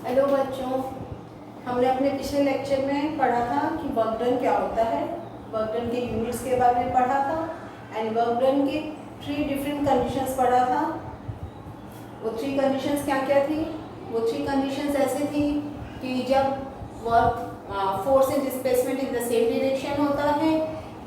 Hello बच्चों, हमने अपने पिछले लेक्चर में पढ़ा था कि वर्क डन क्या होता है। वर्क डन के यूनिट्स के बारे में पढ़ा था एंड वर्क डन की 3 डिफरेंट कंडीशंस पढ़ा था। वो 3 कंडीशंस क्या क्या थी? वो 3 कंडीशंस ऐसे थी कि जब work force and displacement in the same direction होता है,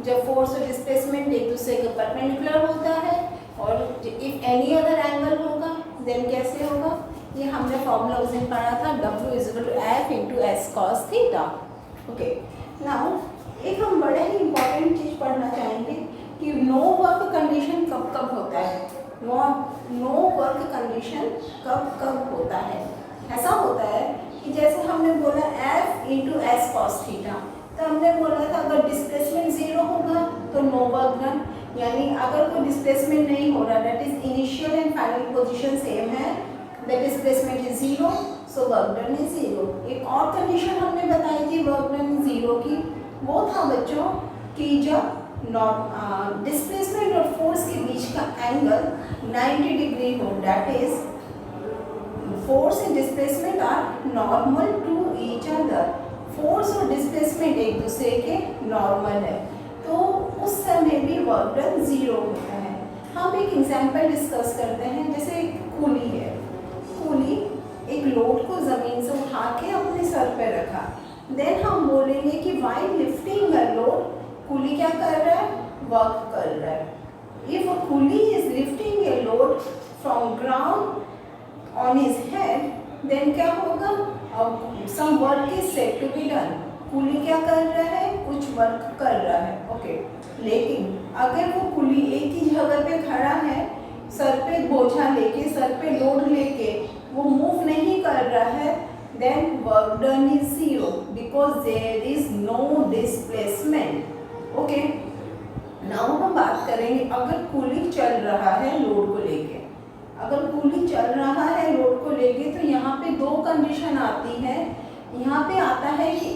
जब फोर्स और डिस्प्लेसमेंट एक दूसरे के परपेंडिकुलर होता है, और इफ एनी अदर एंगल होगा देन कैसे होगा। ये हमने फॉर्मूला उस दिन पढ़ा था, W = F × S cos theta. Okay, now एक हम बड़े ही इम्पोर्टेंट चीज़ पढ़ना चाहेंगे कि नो वर्क कंडीशन कब कब होता है। नो वर्क कंडीशन कब कब होता है। ऐसा होता है कि जैसे हमने बोला F × S cos थीटा, तो हमने बोला था अगर डिस्प्लेसमेंट 0 होगा तो नो वर्क डन, यानी अगर कोई डिस्प्लेसमेंट नहीं हो रहा, that is initial and final position same है, the displacement is 0, so work done is 0। एक और कंडीशन हमने बताई थी वर्क डन 0 की, वो था बच्चों कि जब डिस्प्लेसमेंट और फोर्स के बीच का एंगल 90 डिग्री हो, that is force and displacement are normal to each other. Force और डिस्प्लेसमेंट एक दूसरे के नॉर्मल है, तो उस समय भी वर्क डन 0 होता है। हम एक एग्जांपल डिस्कस करते हैं। जैसे एक कूली है, कूली एक लोड को जमीन से उठा के अपने सर पे रखा, देन हम बोलेंगे कि while lifting a load, coolie क्या कर रहा है? वर्क कर रहा है। If a coolie is lifting a load from ground on his head, देन क्या होगा? Some work is said to be done. कूली क्या कर रहा है? कुछ वर्क कर रहा है। ओके, लेकिन अगर वो कूली एक ही जगह पे खड़ा है, सर पे बोझा लेके, सर पे लोड लेके, वो मूव नहीं कर रहा है, then work done is 0 because there is no displacement. Okay, now हम बात करेंगे अगर कूली चल रहा है लोड को लेके। अगर कूली चल रहा है लोड को लेके, तो यहाँ पे 2 कंडीशन आती है। यहाँ पे आता है कि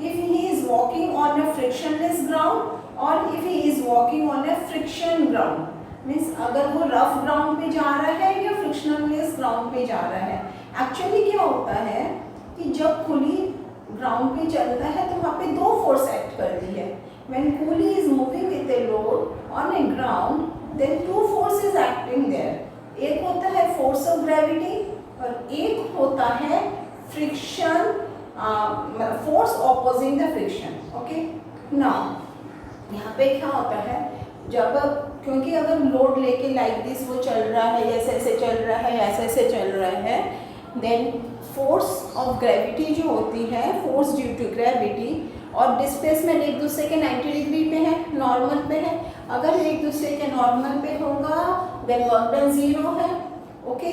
if he is walking on a frictionless ground or if he is walking on a friction ground, means अगर वो रफ ग्राउंड पे जा रहा है या फ्रिक्शनलेस ग्राउंड पे जा रहा है। एक्चुअली क्या होता है कि जब कूली ग्राउंड पे चलता है तो वहाँ पे 2 फोर्स एक्ट करती है। When coolie is moving with a load on a ground, then 2 forces acting there. एक होता है फोर्स ऑफ ग्रेविटी और एक होता है friction, force opposing the friction. Okay, now यहाँ पे क्या होता है, जब क्योंकि अगर लोड लेके लाइक दिस वो चल रहा है, ऐसे ऐसे चल रहा है, ऐसे ऐसे चल रहा है, देन फोर्स ऑफ ग्रेविटी जो होती है, फोर्स ड्यू टू ग्रेविटी और डिस्प्लेसमेंट एक दूसरे के 90 डिग्री पे है, नॉर्मल पे है। अगर एक दूसरे के नॉर्मल पे होगा देन वर्क डन 0 है। ओके,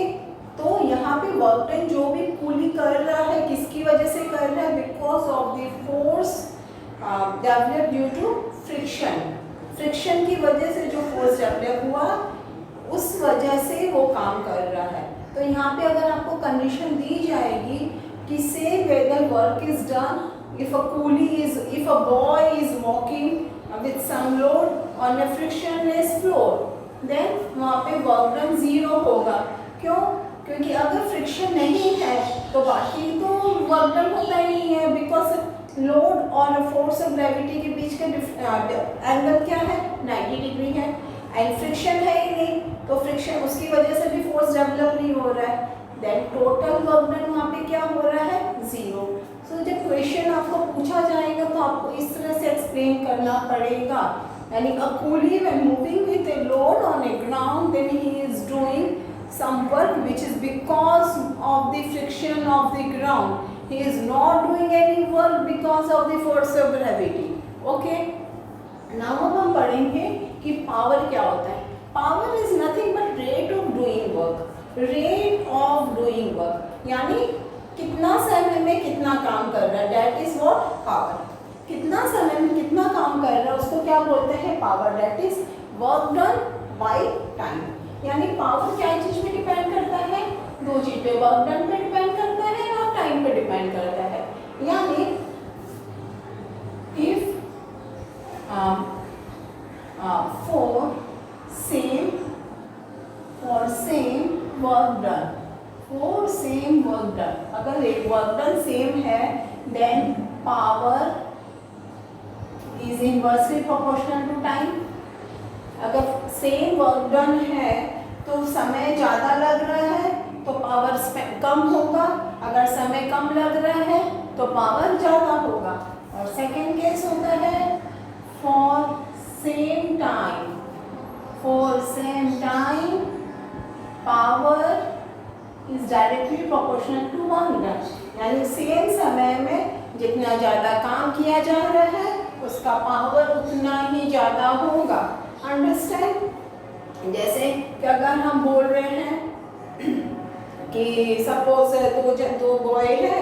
तो यहाँ पे वर्क डन जो भी कूली कर रहा है किसकी वजह से कर रहा है? Because of the force develop due to friction. Friction की वजह से जो फोर्स डेवलप हुआ उस वजह से वो काम कर रहा है। तो यहाँ पे अगर आपको कंडीशन दी जाएगी कि से whether work is done if a boy is walking with some load on a frictionless floor, then वहाँ पे वर्क डन 0 होगा। क्यों? क्योंकि अगर फ्रिक्शन नहीं है तो बाकी तो वर्क डन होता ही नहीं है, बिकॉज लोड और फोर्स ऑफ ग्रेविटी के बीच का एंगल क्या है? 90 डिग्री है, एंड फ्रिक्शन है ही नहीं, तो फ्रिक्शन उसकी वजह से भी फोर्स डेवलप नहीं हो रहा है, देन टोटल वर्क डन वहाँ पे क्या हो रहा है? 0। सो जब क्वेश्चन आपको पूछा जाएगा तो आपको इस तरह से एक्सप्लेन करना पड़ेगा, यानी a coolie when moving with a load on a ground, then he is doing some work which is because of the friction of the ground. He is not doing any work because of the force of gravity. Okay, now अब हम पढ़ेंगे कि power क्या होता है। Power is nothing but rate of doing work. Rate of doing work यानी कितना समय में कितना काम कर रहा है, that is what power. कितना समय में कितना काम कर रहा है उसको क्या बोलते हैं? Power. that is work done by time. यानी पावर क्या चीज पे डिपेंड करता है? 2 चीज पे, वर्क डन पे डिपेंड करता है और टाइम पे डिपेंड करता है। यानी if for same work done, for same work done. अगर वर्क डन सेम है then power is inversely proportional to time. अगर सेम वर्क डन है तो समय ज़्यादा लग रहा है तो पावर कम होगा, अगर समय कम लग रहा है तो पावर ज़्यादा होगा। और सेकेंड केस होता है for same time, for same time power is directly proportional to work done, यानी सेम समय में जितना ज़्यादा काम किया जा रहा है उसका पावर उतना ही ज़्यादा होगा। अंडरस्टैंड? जैसे कि अगर हम बोल रहे हैं कि सपोज दो बॉय है,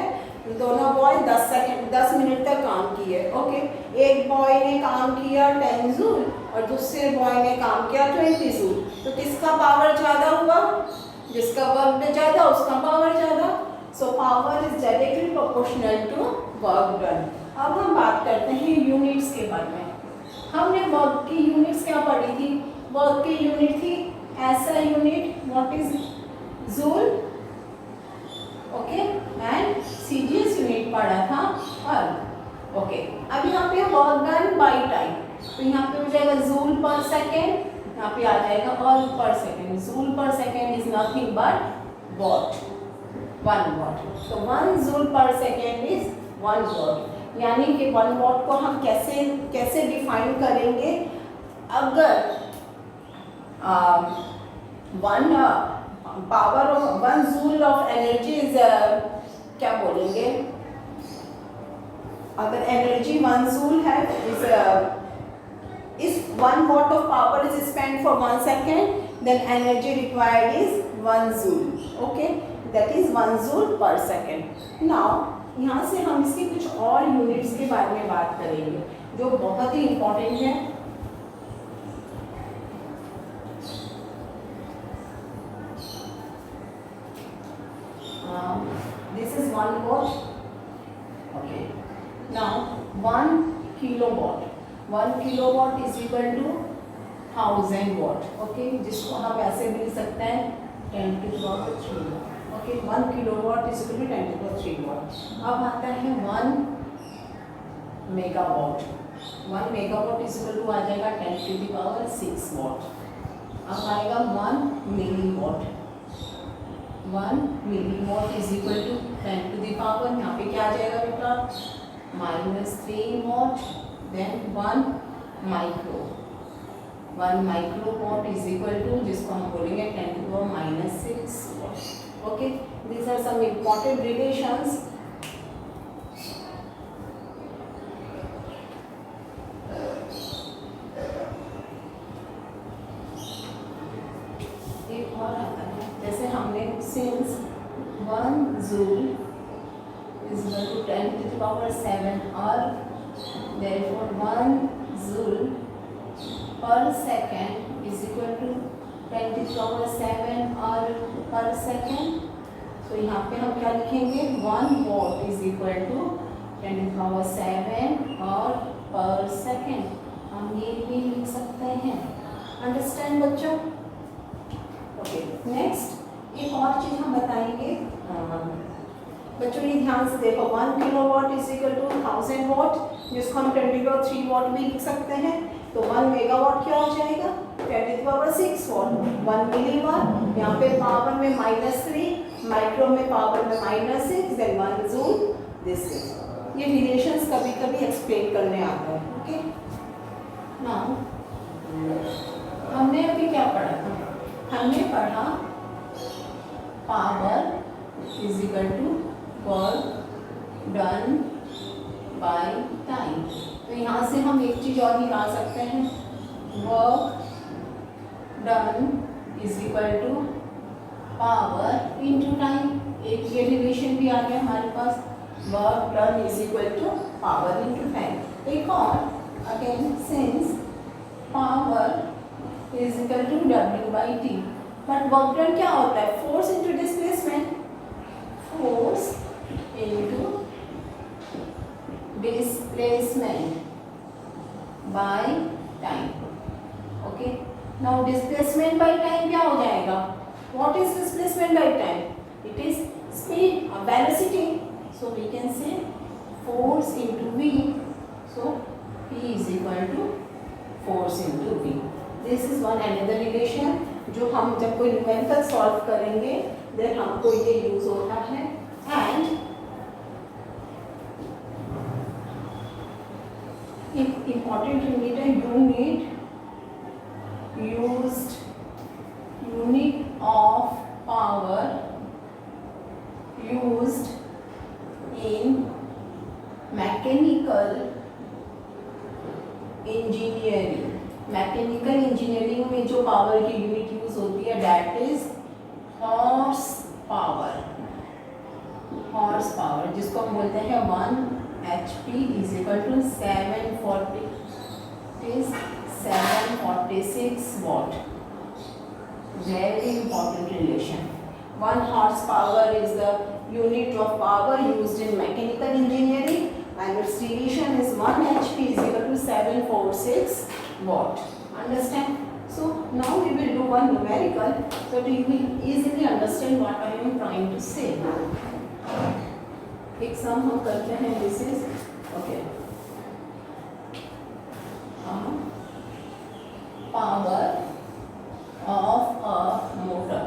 दोनों बॉय 10 मिनट तक काम किए। ओके, एक बॉय ने काम किया 10 जूल और दूसरे बॉय ने काम किया 20 जूल, तो किसका पावर ज़्यादा हुआ? जिसका वर्क ज़्यादा उसका पावर ज़्यादा। So power is directly proportional to work done. अब हम बात करते हैं यूनिट्स के बारे में। हमने वर्क की यूनिट्स क्या पढ़ी थी? वर्क की यूनिट थी ऐसा unit, what is joule, okay, and CGS unit पढ़ा था अर्ग। ओके, अब यहाँ पे वर्क डन बाय टाइम, तो यहाँ पे हो जाएगा जूल पर सेकेंड, यहाँ पे आ जाएगा अर्ग पर second. Joule per second is nothing but what, 1 what. तो 1 joule per second is 1 what, यानी कि 1 वॉट को हम कैसे डिफाइन करेंगे? अगर power of 1 joule of energy is क्या बोलेंगे, अगर एनर्जी 1 जूल है is 1 watt of power is spent for 1 second, then energy required is 1 joule. Okay, that is 1 joule per second. Now यहाँ से हम इसकी कुछ और यूनिट्स के बारे में बात करेंगे जो बहुत ही इम्पोर्टेंट है। This is 1 watt. Okay. Now 1 kilowatt. 1 kilowatt is equal to 1000 watt. Okay, जिसको हम ऐसे भी लिख सकते हैं 10 to the power 3 watt. Okay, 1 kilowatt is equal to 10 to the power 3 watt. अब आता है 1 megawatt. 1 megawatt is equal to आ जाएगा 10 to the power 6 watt. अब आएगा 1 milliwatt. 1 milliwatt is equal to 10 to the power, यहाँ पे क्या आ जाएगा बेटा, -3 watt. Then 1 micro. 1 microwatt is equal to, जिसको हम बोलेंगे 10 to the power -6 watt. Okay, these are some important relations. एक और आता है, जैसे हमने since 1 joule is equal to 10 to the power 7 or therefore 1 joule per second is equal to 10 to the power 7 or per second. तो यहाँ पे हम क्या लिखेंगे, 1 watt is equal to 10 to the power 7 और per second, हम ये भी लिख सकते हैं। अंडरस्टैंड बच्चों? ओके, नेक्स्ट एक और चीज़ हम बताएंगे बच्चों, ये ध्यान से देखो। 1 kilowatt is equal to 1000 watt, जिसको हम 10 to the power 3 वॉट भी लिख सकते हैं। तो 1 मेगावाट क्या हो जाएगा, 10 to the power 6 what. 1 milliwatt, यहाँ पे पावर में -3, माइक्रो में पावर में -6, देन 1 जूल। दिस इज, ये रिलेशंस कभी कभी एक्सप्लेन करने आता है। ओके, नाउ हमने अभी क्या पढ़ा था? हमने पढ़ा power is equal to work done by time. तो यहाँ से हम एक चीज़ और निकाल सकते हैं, work done is equal to power into time. एक ये रिलेशन भी आ गया हमारे पास, work done is equal to power into time. एक और again, since power is equal to W by T, but work done क्या होता है, force into displacement, force into displacement by time. Okay, now displacement by time क्या हो जाएगा, what is displacement by time, it we can say force into V. So P is equal to force into V. This is one another relation जो हम जब कोई numerical solve करेंगे then हमको ये यूज होता है. एंड important unit है used unit of power used in mechanical engineering. Mechanical engineering में जो पावर की यूनिट यूज होती है that is horse power. Horse power जिसको हम बोलते हैं 1 HP is equal to 746 watt. Very important relation. 1 horse power is the unit of power used in mechanical engineering and its relation is 1 HP is equal to 746 watt. Understand? So now we will do one numerical so that you will easily understand what I am trying to say. एक सम हम करते हैं. This is okay. Power of a motor.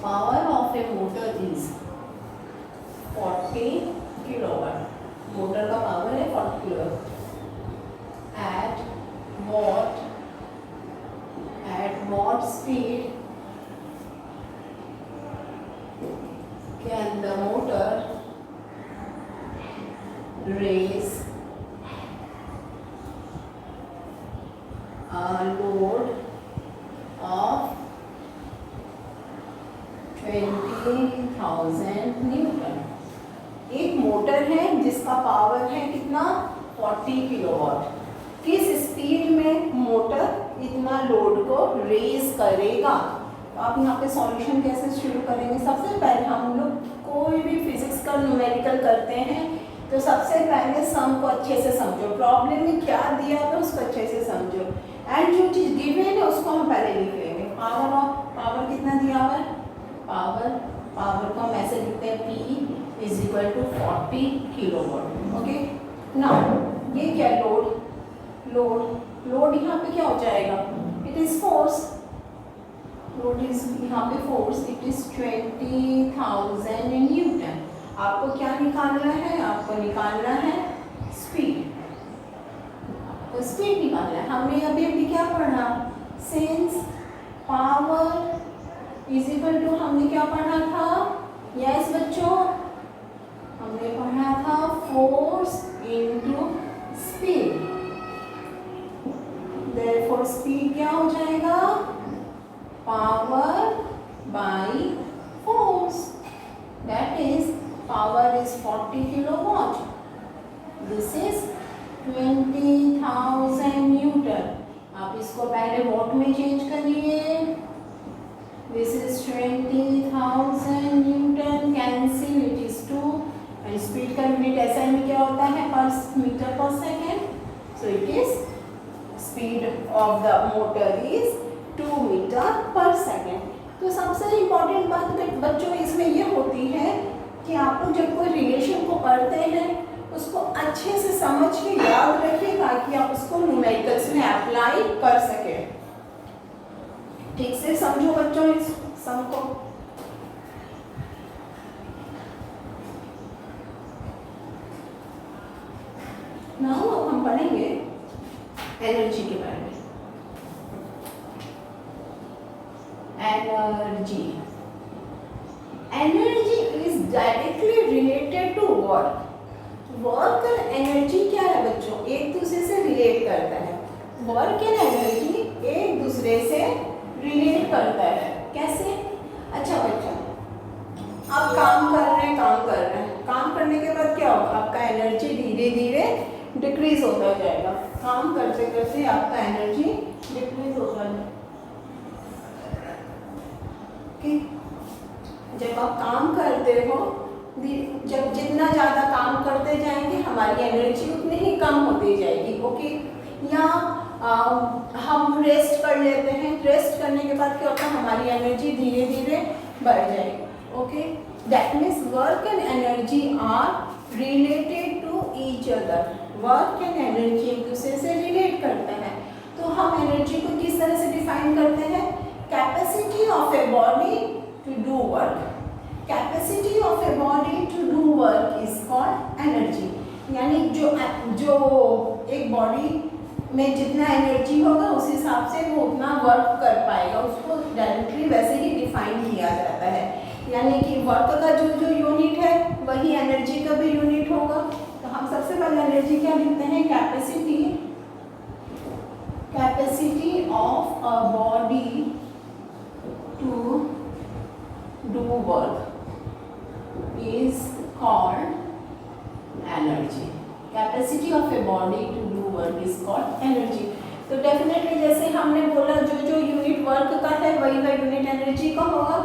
Power of a motor is 40 kilowatt. Motor का power है 40 kilowatt. At what speed can the motor raise a load of 20,000 Newton. एक motor है जिसका power है कितना 40 किलोवाट. किस स्पीड में motor इतना लोड को रेज करेगा. आप यहाँ पे सॉल्यूशन कैसे शुरू करेंगे. सबसे पहले हम लोग कोई भी फिजिक्स का न्यूमेरिकल करते हैं तो सबसे पहले सम को अच्छे से समझो. प्रॉब्लम में क्या दिया है उसको अच्छे से समझो एंड जो चीज़ गिवन है उसको हम पहले लिख लेंगे. पावर कितना दिया हुआ है. पावर को हम ऐसे लिखते हैं P is equal to 40 kilowatt. Okay. Now ये क्या लोड यहाँ पे क्या हो जाएगा. It is force. Load is यहाँ पे फोर्स. It is 20,000 Newton. आपको क्या निकालना है. आपको निकालना है स्पीड. आपको स्पीड निकालना है. हमने अभी क्या पढ़ा. Since power is equal to हमने क्या पढ़ा था. यस बच्चों हमने पढ़ा था force into speed. Therefore speed क्या हो जाएगा. Power by force. That is power is 40 kilowatt. This is 20,000 newton. आप इसको पहले वॉट में चेंज करिए. This is 20,000 newton. Cancel. It is 2 and speed का यूनिट SI में क्या होता है पर metre per second. So it is speed of the motor is 2 metre per second. तो सबसे इम्पोर्टेंट बात बच्चों इसमें ये होती है कि आप लोग जब कोई रिलेशन को पढ़ते हैं उसको अच्छे से समझ के याद रखिए ताकि आप उसको न्यूमेरिकल्स में अप्लाई कर सकें. ठीक से समझो बच्चों इस सम को. नाउ अब हम पढ़ेंगे एनर्जी के बारे में. Energy is directly related to work. Work और एनर्जी क्या है बच्चों एक दूसरे से रिलेट करता है. वर्क एंड एनर्जी एक दूसरे से रिलेट करता है. कैसे. अच्छा बच्चों आप काम कर रहे हैं. काम करने के बाद क्या होगा. आपका एनर्जी धीरे धीरे डिक्रीज होता जाएगा. काम करते करते आपका एनर्जी डिक्रीज होता है. जब आप काम करते हो जब जितना ज़्यादा काम करते जाएंगे हमारी एनर्जी उतनी ही कम होती जाएगी. ओके. या हम रेस्ट कर लेते हैं. रेस्ट करने के बाद क्या होता है हमारी एनर्जी धीरे धीरे बढ़ जाएगी. Okay, that means work and energy are related to each other. Work and energy एक दूसरे से रिलेट करता है। तो हम एनर्जी को किस तरह से डिफाइन करते हैं? Capacity of a body to do work. Capacity of a body to do work is called energy. यानी जो एक बॉडी में जितना एनर्जी होगा उस हिसाब से वो उतना वर्क कर पाएगा, उसको डायरेक्टली वैसे ही डिफाइन किया जाता है। यानी कि वर्क का जो यूनिट है वही एनर्जी का भी यूनिट होगा। तो हम सबसे पहले एनर्जी क्या लिखते हैं? Capacity of a body to do work is called energy. Capacity of a body to do work is called energy. तो डेफिनेटली जैसे हमने बोला जो यूनिट वर्क का है वही यूनिट एनर्जी का होगा।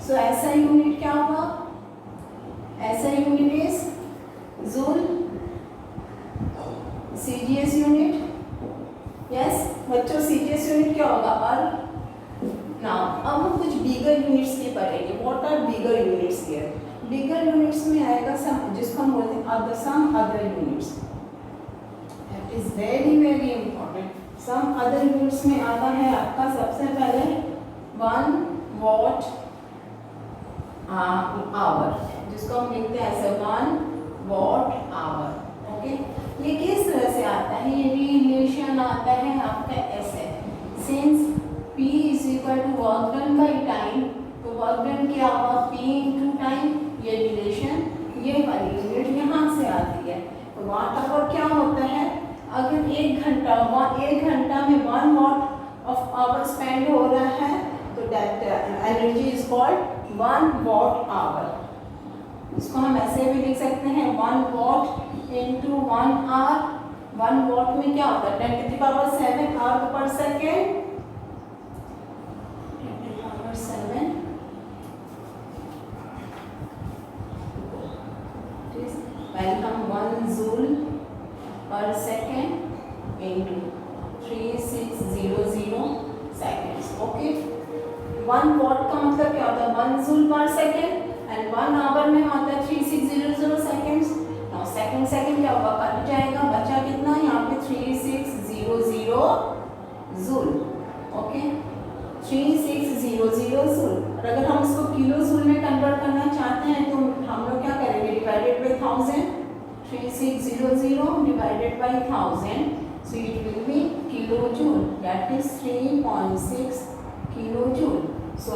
सो ऐसा यूनिट क्या होगा? ऐसा unit is joule, CGS unit. Yes बच्चों, सीजीएस यूनिट क्या होगा? नाउ अब हम कुछ बिगर यूनिट्स की पढ़ेंगे। What are bigger units here? Bigger units में आएगा सम, जिसको हम बोलते हैं some other units. That is very very important. Some other units में आता है आपका सबसे पहले 1 वॉट आवर, जिसको हम लिखते हैं ऐसे 1 वॉट आवर। ओके, ये किस तरह से आता है? ये रिलेशन आता है आपका ऐसे, since P is equal to work done by time, तो वर्क डन क्या होगा? P into time. ये रिलेशन, ये वाली यूनिट यहाँ से आती है। तो वाट आवर क्या होता है? अगर 1 घंटा में 1 वॉट ऑफ आवर स्पेंड हो रहा है तो that energy is called 1 watt hour. इसको हम ऐसे भी लिख सकते हैं 1 वॉट इंटू 1 आवर। 1 वॉट में क्या होता है? 10⁻⁷ आवर पर सेकेंड। 10⁻⁷ पहले हम 1 joule per second into 3600 seconds. Okay, 1 what का मतलब क्या होता है? 1 joule per second and 1 our में होता है 3600 सेकेंड्स। नाउ सेकेंड क्या होगा? कट जाएगा, बचा कितना? यहाँ पे 3600 जूल। Okay, 3600 joule. और अगर हम इसको किलो जूल में कन्वर्ट करना चाहते हैं तो हम लोग क्या करेंगे? Divided by 1000। 3600 divided by 1000, so it will be kilojoule, that is 3.6 kilojoule. So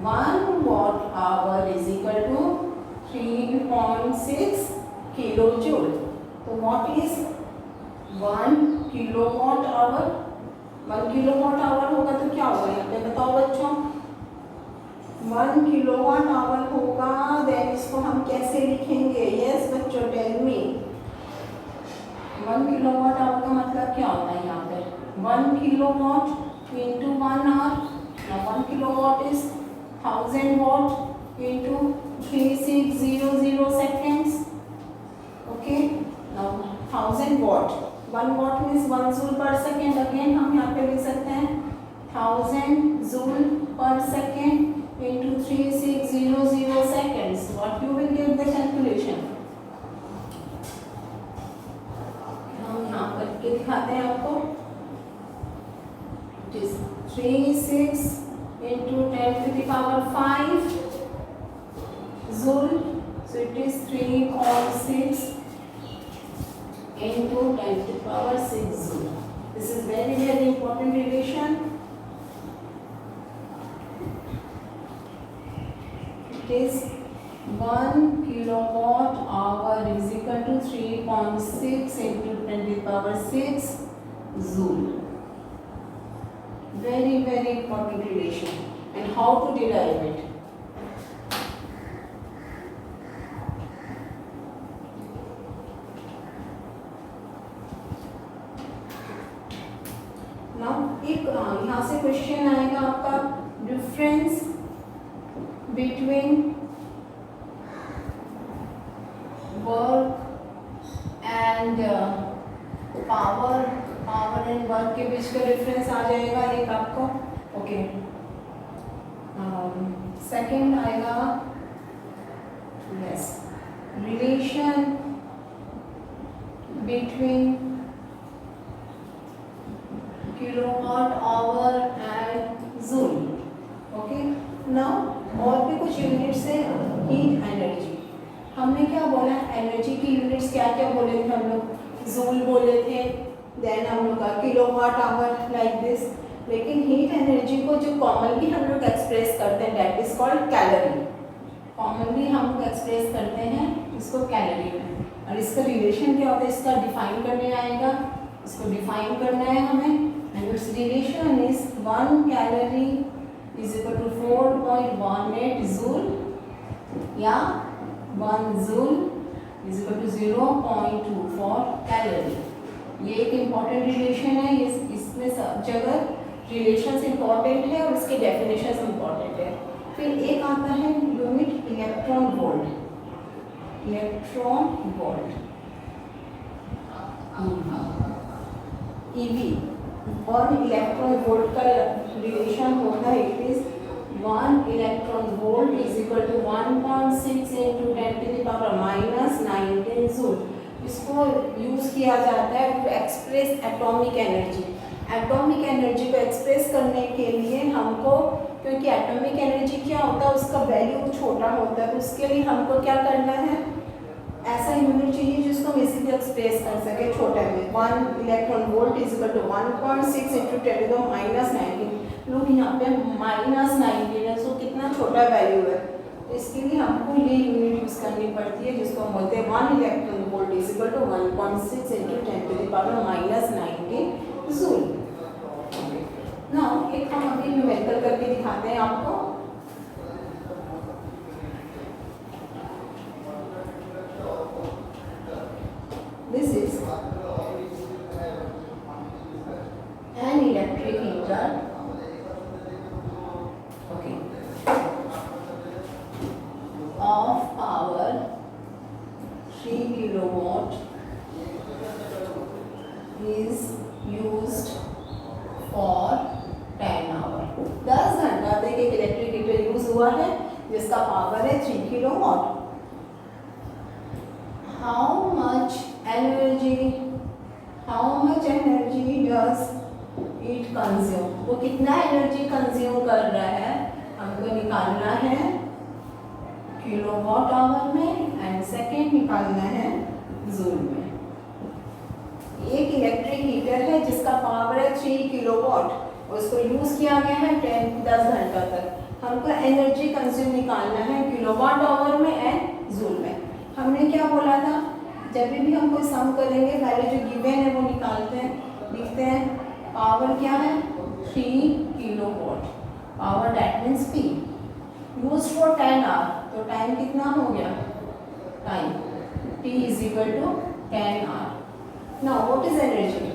1 watt hour is equal to 3.6 kilojoule. So what is 1 kilowatt hour? 1 kilowatt hour होगा तो क्या होगा? यहाँ पे बताओ बच्चों। 1 किलोवाट आवर होगा, देन इसको हम कैसे लिखेंगे? यस बच्चों, टेल मी। 1 किलोवाट आवर का मतलब क्या होता है? यहाँ पे 1 kilowatt into 1 hour. 1 kilowatt is 1000 watt into 3600 seconds. Okay, now 1000 watt, 1 watt means 1 joule per second. Again हम यहाँ पे लिख सकते हैं 1000 joule per second into 3600 seconds. What you will get the calculation? हम यहाँ पर के दिखाते हैं आपको। It is 36 into 10⁵ joule. So it is 3.6 into 10⁶ joule. This is very very important relation. It is 1 kilowatt hour is equal to 3.6 into 10⁶ joule. Very very important relation. And how to derive it? Now एक यहाँ से question आएगा आपका, difference between work and power and work के बीच का difference आ जाएगा एक आपको। ओके, सेकंड आएगा between kilowatt hour and joule. Okay, now और भी कुछ यूनिट्स है हीट एनर्जी। हमने क्या बोला, एनर्जी की यूनिट्स क्या क्या बोले थे हम लोग, जूल बोले थे, देन हम लोग का किलोवाट आवर लाइक दिस। लेकिन हीट एनर्जी को जो कॉमनली हम लोग एक्सप्रेस करते हैं that is called calorie. Commonly हम लोग एक्सप्रेस करते हैं इसको कैलोरी में, और इसका रिलेशन क्या होता है इसका डिफाइन करने आएगा, इसको डिफाइन करना है हमें। And its relation is 1 calorie is equal to 4.18 joule या 1 joule is equal to 0.24 calorie. ये एक इम्पॉर्टेंट रिलेशन है, इसमें सब जगह रिलेशंस इम्पॉर्टेंट है और इसके डेफिनेशंस इम्पॉर्टेंट है। फिर एक आता है unit electron volt, electron volt eV, और इलेक्ट्रॉन वोल्ट का रिलेशन होता है it is 1 electron volt is equal to 1.6 into 10 to the power minus 19 joule. इसको यूज़ किया जाता है to express atomic energy. Atomic energy को एक्सप्रेस करने के लिए हमको, क्योंकि एटॉमिक एनर्जी क्या होता है उसका वैल्यू छोटा होता है, तो उसके लिए हमको क्या करना है, ऐसा यूनिट चाहिए जिसको हम इसीलिए एक्सप्रेस कर सके छोटे में। 1 electron volt is equal to 1.6 into 10 to the minus 19। लोग यहाँ पे -19 है, सो कितना छोटा वैल्यू है, तो इसके लिए हमको ये यूनिट यूज़ करनी पड़ती है जिसको हम बोलते हैं 1 electron volt is equal to 1.6 into 10 to the power minus 19 joule. Now एक हम अभी न्यूमेरिकल करके दिखाते हैं आपको। This is an electric heater. Okay. Of power 3 kilowatt is used for 10 hour। 10 घंटा तक एक इलेक्ट्रिक हीटर यूज हुआ है जिसका पावर है 3 kilowatt. How much energy does it consume? वो कितना एनर्जी कंज्यूम कर रहा है हमको निकालना है किलोवाट आवर में, एंड सेकेंड निकालना है जूल में। एक इलेक्ट्रिक हीटर है जिसका पावर है 3 किलोवाट, उसको यूज किया गया है 10 घंटा तक। हमको एनर्जी कंज्यूम निकालना है किलोवाट आवर में एंड जूल में। हमने क्या बोला था, जब भी हम कोई सम करेंगे वैल्यू जो गिवन है वो निकालते हैं, लिखते हैं पावर क्या है 3 kilowatt, power that means P use for 10 hour, तो टाइम कितना हो गया, time T is equal to 10 hour. Now what is energy?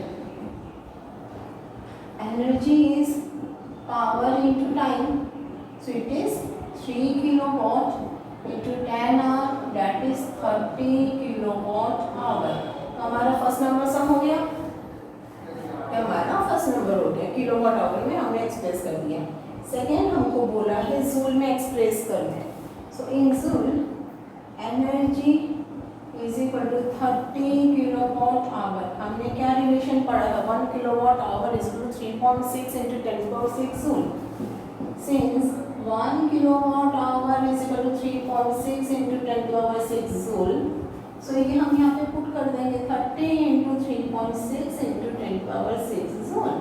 Energy is power into time, so it is 3 kilowatt into 10 hour that is 30 kilowatt hour. तो हमारा first number सम हो गया, हमारा first number हो गया किलोवाट आवर में हमने express कर दिया। सेकेंड हमको बोला है जूल में एक्सप्रेस करना है, so in joule energy is equal to 30 kilowatt hour. हमने क्या रिलेशन पढ़ा था, 1 kilowatt hour is equal to 3.6 into 10⁶ joule. Since 1 kilowatt hour is equal to 3.6 into 10⁶ joule, so ये हम यहाँ पे पुट कर देंगे 30 into 3.6 into 10⁶ joule।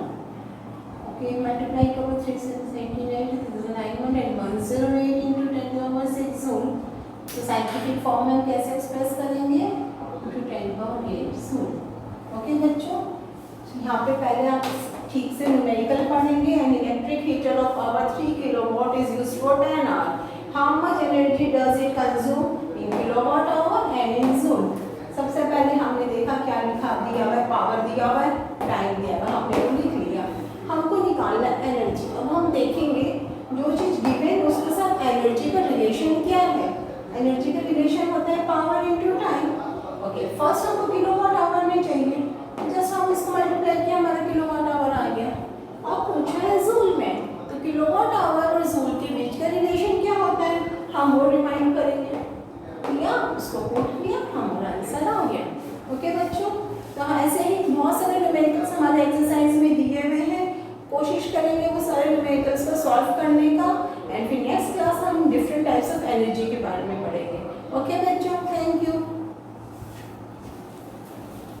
Okay, multiply करो 3 से 98 900 and 108 into 10⁶ joule। तो साइंटिफिक फॉर्म में कैसे एक्सप्रेस करेंगे, into 10⁸ joule। ओके बच्चों, यहाँ पे पहले आप ठीक से न्यूमेरिकल पढ़ेंगे। An electric heater of power 3 kilowatt is used for 10 hour. How much energy does it consume in kilowatt hour and in joule. सबसे पहले हमने देखा क्या लिखा दिया हुआ है, पावर दिया हुआ है, टाइम दिया हुआ है, हमने वो लिख लिया। हमको निकालना एनर्जी। अब हम देखेंगे जो चीज़ गिवन उसके साथ एनर्जी का रिलेशन क्या है। एनर्जी का रिलेशन होता है power into time. Okay, first हमको किलोवाट आवर में चाहिए, जस्ट हम इसको मल्टीप्लाई किया, हमारा किलोवाट आवर आ गया। अब पूछा है जूल में, तो किलोवाट आवर और जूल के बीच का रिलेशन क्या होता है, हम वो रिमाइंड ऐसे ही बहुत सारे न्यूमेरिकल्स हमारे एक्सरसाइज में दिए हुए हैं, कोशिश करेंगे वो सारे न्यूमेरिकल्स को सॉल्व करने का। एंड फिर नेक्स्ट क्लास हम डिफरेंट टाइप्स ऑफ एनर्जी के बारे में पढ़ेंगे। ओके बच्चों।